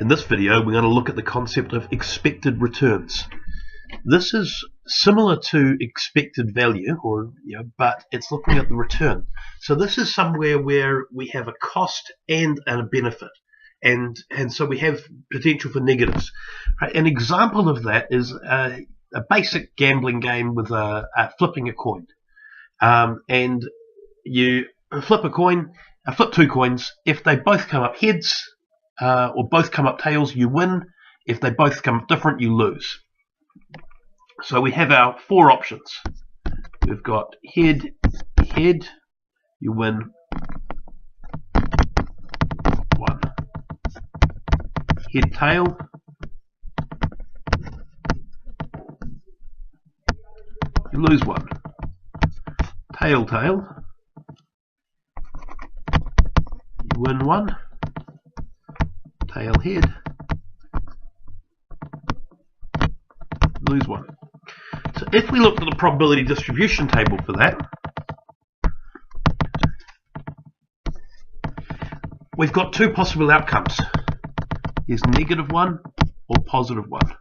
In this video, we're going to look at the concept of expected returns. This is similar to expected value, but it's looking at the return. So this is somewhere where we have a cost and a benefit, and so we have potential for negatives. Right? An example of that is a basic gambling game with flipping a coin, and you flip a coin, flip two coins. If they both come up heads or both come up tails, you win. If they both come up different, you lose. So we have our four options. We've got head, head, you win 1. Head, tail, you lose 1. Tail, tail, you win 1. Tail, head, lose 1. So if we looked at the probability distribution table for that, we've got two possible outcomes. There's -1 or +1.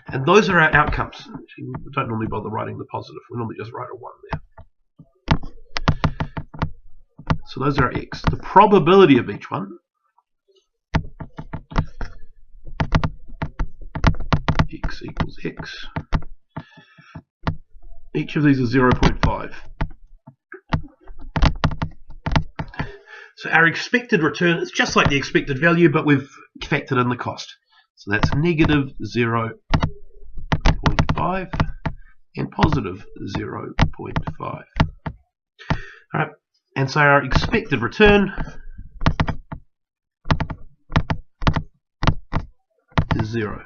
And those are our outcomes. Actually, we don't normally bother writing the positive. We normally just write a 1 there. So those are our x. The probability of each one, x equals x. Each of these is 0.5. So our expected return is just like the expected value, but we've factored in the cost. So that's -0.5 and +0.5. Alright, and so our expected return is 0.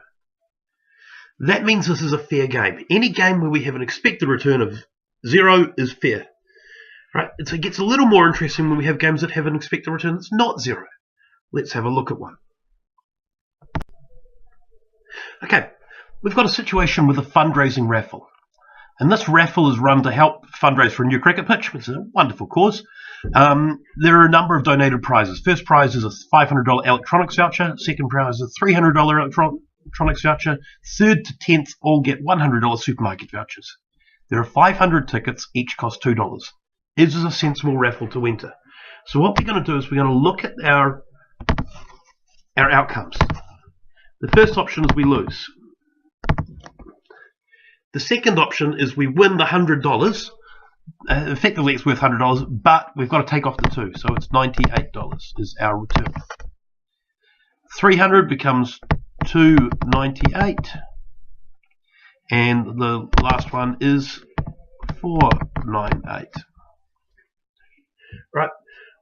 That means this is a fair game. Any game where we have an expected return of 0 is fair. Right? So it gets a little more interesting when we have games that have an expected return that's not 0. Let's have a look at one. Okay, we've got a situation with a fundraising raffle. And this raffle is run to help fundraise for a new cricket pitch, which is a wonderful cause. There are a number of donated prizes. First prize is a $500 electronics voucher. Second prize is a $300 electronics voucher. 3rd to 10th all get $100 supermarket vouchers. There are 500 tickets, each cost $2. This is a sensible raffle to enter. So what we're going to do is we're going to look at our outcomes. The first option is we lose. The second option is we win the $100. Effectively it's worth $100, but we've got to take off the 2, so it's $98 is our return. 300 becomes 298, and the last one is 498. Right,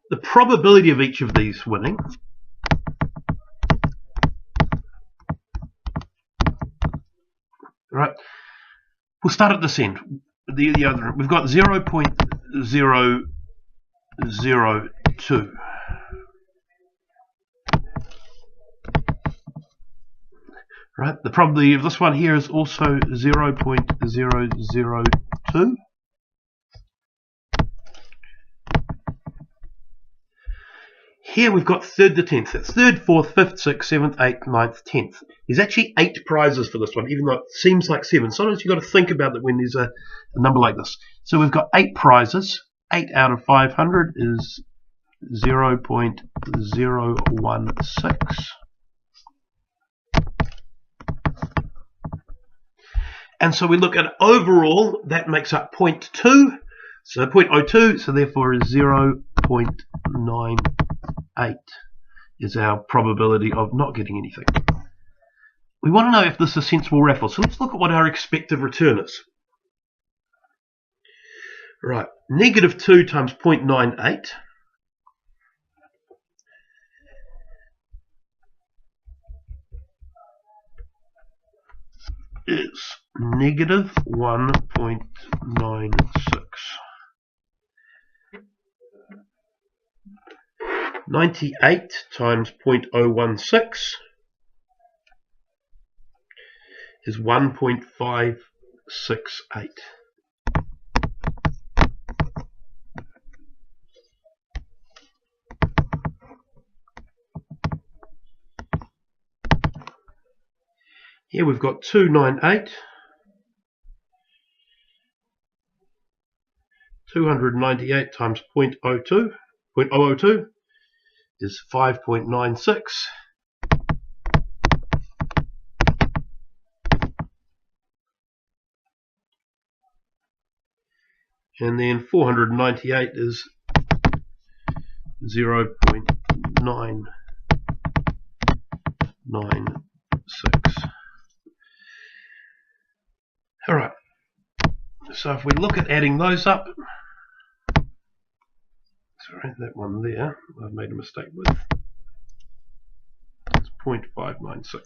the probability of each of these winning right. We'll start at this end. The other, we've got 0.002. Right, the probability of this one here is also 0.002. Here we've got 3rd to 10th. That's 3rd, 4th, 5th, 6th, 7th, 8th, 9th, 10th. There's actually 8 prizes for this one, even though it seems like 7. Sometimes you've got to think about that when there's a number like this. So we've got 8 prizes. 8 out of 500 is 0.016. And so we look at overall, that makes up 0.2. So 0.02, so therefore is 0.98 is our probability of not getting anything. We want to know if this is a sensible raffle, so let's look at what our expected return is. Right, -2 times 0.98 is -1.96. 98 times 0.016 is 1.568. Here we've got 298. 298 times 0.002 is 5.96. And then 498 is 0.996. Alright, so if we look at adding those up, sorry, that one there, I've made a mistake with, it's 0.596.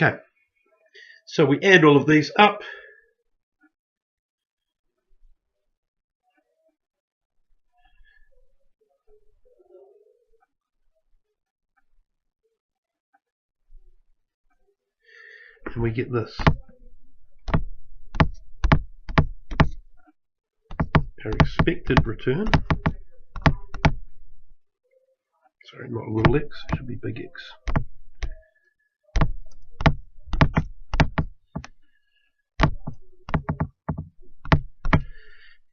Okay, so we add all of these up. And we get this. Our expected return, sorry, not a little x, it should be big X.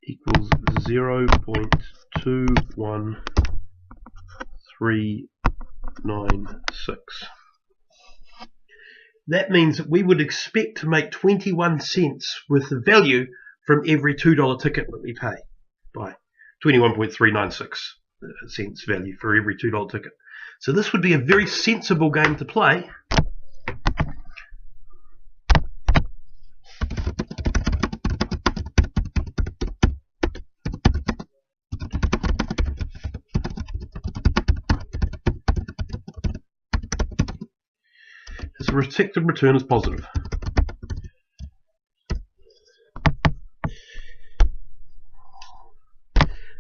Equals 0.21396. That means that we would expect to make 21 cents worth of value from every $2 ticket that we pay. By 21.396 cents value for every $2 ticket. So this would be a very sensible game to play. As a expected return is positive.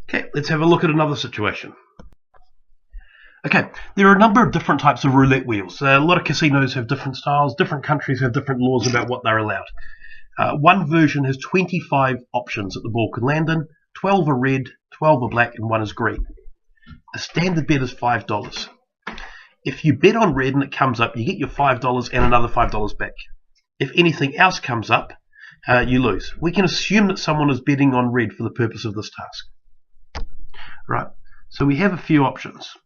Okay, let's have a look at another situation. Okay, there are a number of different types of roulette wheels. A lot of casinos have different styles, different countries have different laws about what they're allowed. One version has 25 options that the ball can land in, 12 are red, 12 are black, and 1 is green. A standard bet is $5. If you bet on red and it comes up, you get your $5 and another $5 back. If anything else comes up, you lose. We can assume that someone is betting on red for the purpose of this task. Right, so we have a few options.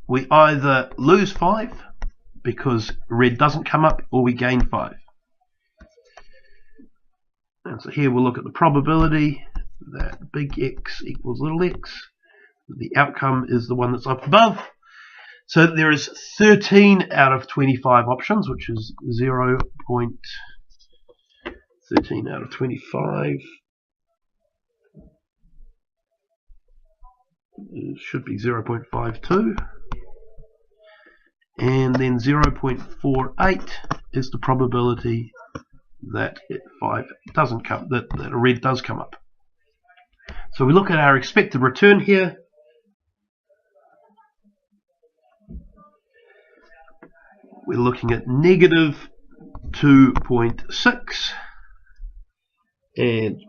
We either lose 5 because red doesn't come up, or we gain 5. And so here we'll look at the probability that big X equals little x. The outcome is the one that's up above. So there is 13 out of 25 options, which is 0.13 out of 25. It should be 0.52. And then 0.48 is the probability that 5 doesn't come, that a red does come up. So we look at our expected return here. We're looking at negative 2.6 and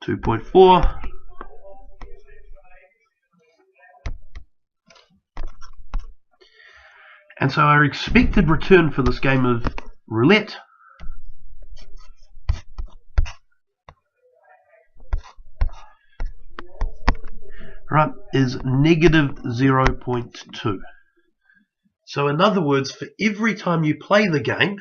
$2.4. And so our expected return for this game of roulette is negative 0.2. So in other words, for every time you play the game,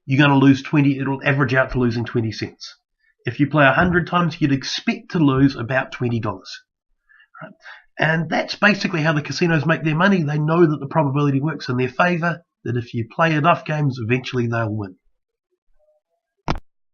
you're going to lose 20. It'll average out to losing 20 cents. If you play 100 times, you'd expect to lose about $20. Right? And that's basically how the casinos make their money. They know that the probability works in their favor, that if you play enough games, eventually they'll win.